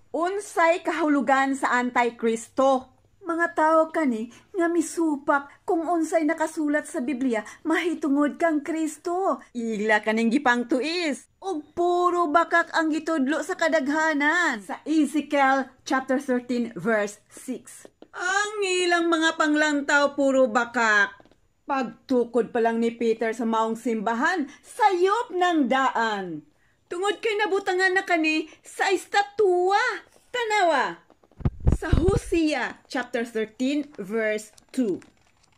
Unsay kahulugan sa Antikristo? Mga tao kani nga misupak kung unsay nakasulat sa Biblia mahitungod kang Kristo. Ila kaning gipang tuis. Og puro bakak ang gitudlo sa kadaghanan. Sa Ezekiel chapter 13 verse 6. Ang ilang mga panglantaw puro bakak. Pagtukod pa lang ni Peter sa maong simbahan, sayop ng daan. Tungod kay nabutangan na kani sa estatwa. Tanawa. Sa Hosea chapter 13 verse 2.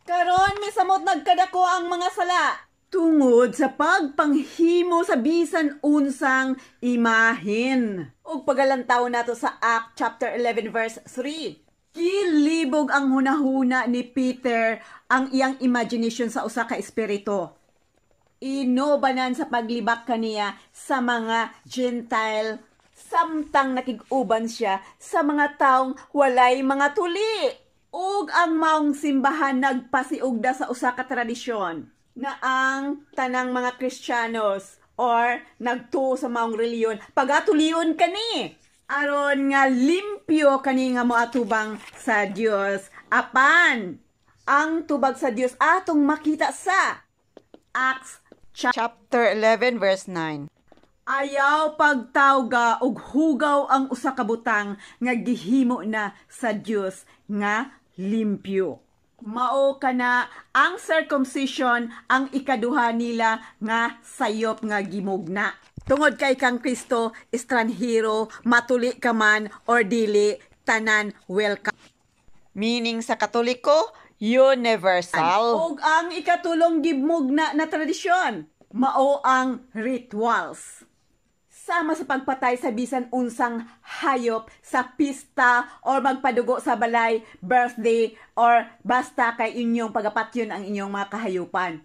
Karon misamot nagkadako ang mga sala tungod sa pagpanghimo sa bisan unsang imahin. Ug pagalantaw nato sa Act chapter 11 verse 3. Kilibog ang hunahuna ni Peter ang iyang imagination sa usa ka espiritu. Inobanan sa paglibak kaniya sa mga Gentile samtang nakig-uban siya sa mga taong walay mga tuli. Ug ang maong simbahan nagpasiugda sa usa ka tradisyon na ang tanang mga Kristiyanos or nagtuo sa maong reliyon pagatulion kani aron nga limpyo kani nga moatubang sa Dios. Apan ang tubag sa Dios atong makita sa Acts chapter 11 verse 9. Ayaw pagtawga og hugaw ang usa ka butang nga gihimo na sa Dios nga limpyo. Mao kana ang circumcision ang ikaduha nila nga sayop nga gimugna. Tungod kay kang Kristo, estranhero, matuli ka man or dili, tanan welcome. Meaning sa Katoliko, universal. Ug ang ikatulong gimugna na tradisyon, mao ang rituals. Sama sa pagpatay sa bisan unsang hayop sa pista or magpadugo sa balay, birthday, or basta kay inyong pagapatyon ang inyong mga kahayupan.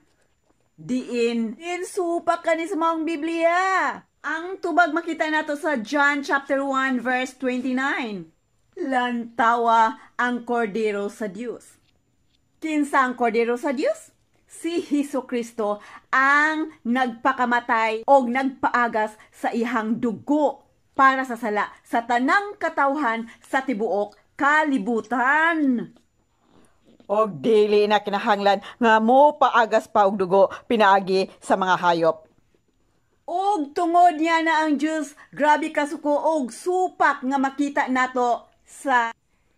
Diin supak kani sa maong Biblia. Ang tubag makita nato sa John chapter 1 verse 29. Lantawa ang kordero sa Dios. Kinsa ang kordero sa Dios? Si Hesukristo ang nagpakamatay o nagpaagas sa ihang dugo para sa sala sa tanang katawhan sa tibuok kalibutan. Og dili na kinahanglan nga mo paagas pa og dugo pinaagi sa mga hayop. Og tungod niya na ang Diyos, grabe kasuko og supak nga makita nato sa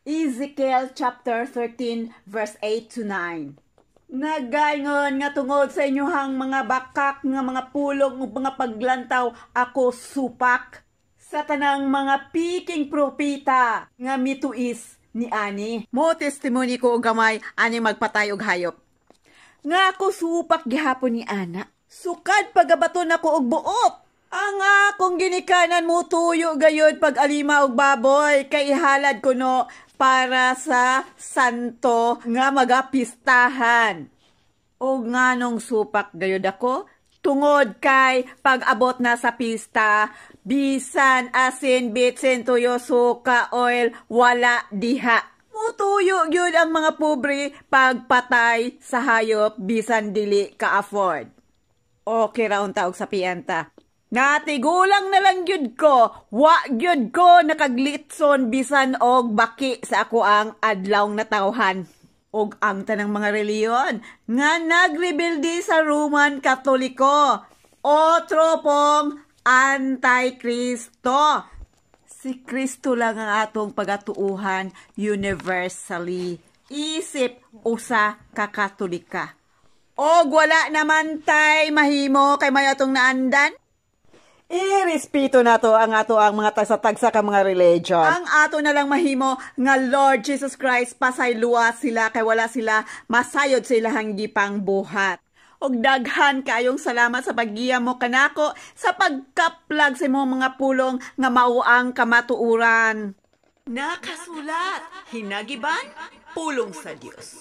Ezekiel chapter 13 verse 8 to 9. Nagaingon nga tungod sa inyohang mga bakak nga mga pulong ug mga paglantaw ako supak sa tanang mga piking propita nga mituis ni ani. Mo testimony ko og gamay ani magpatay og hayop. Nga ako supak gihapon ni ana. Sukad pagabaton ako og buot. Ang akong ginikanan mo tuyo gayud pag alima og baboy kay ihalad ko no para sa santo nga magapistahan. O nganong supak gayud ako, tungod kay pag-abot na sa pista, bisan asin, bitsin, tuyo, suka, oil, wala diha. Mutuyo gyud ang mga pobre pagpatay sa hayop bisan dili ka-afford. Okay raon taog sa piyanta. Natigulang na lang gyud ko, wa gyud ko nakaglitson bisan og baki sa ako ang adlawng natawhan. Og ang tanang mga reliyon nga nagrebelde sa Roman Katoliko o tropong Antikristo. Si Kristo lang ang atong pagatuuhan universally. Isip usa ka Katolika. Og wala naman tay mahimo kay may atong naandan. Irespeto nato ang ato ang mga tagsa-tagsa ka mga religion. Ang ato na lang mahimo nga Lord Jesus Christ pasayloa sila kay wala sila masayod sa ilahang gipang buhat. Og daghan kayong salamat sa paggiya mo kanako sa pagkaplag sa imong mga pulong nga mao ang kamatuuran. Nakasulat, hinagiban, pulong sa Dios.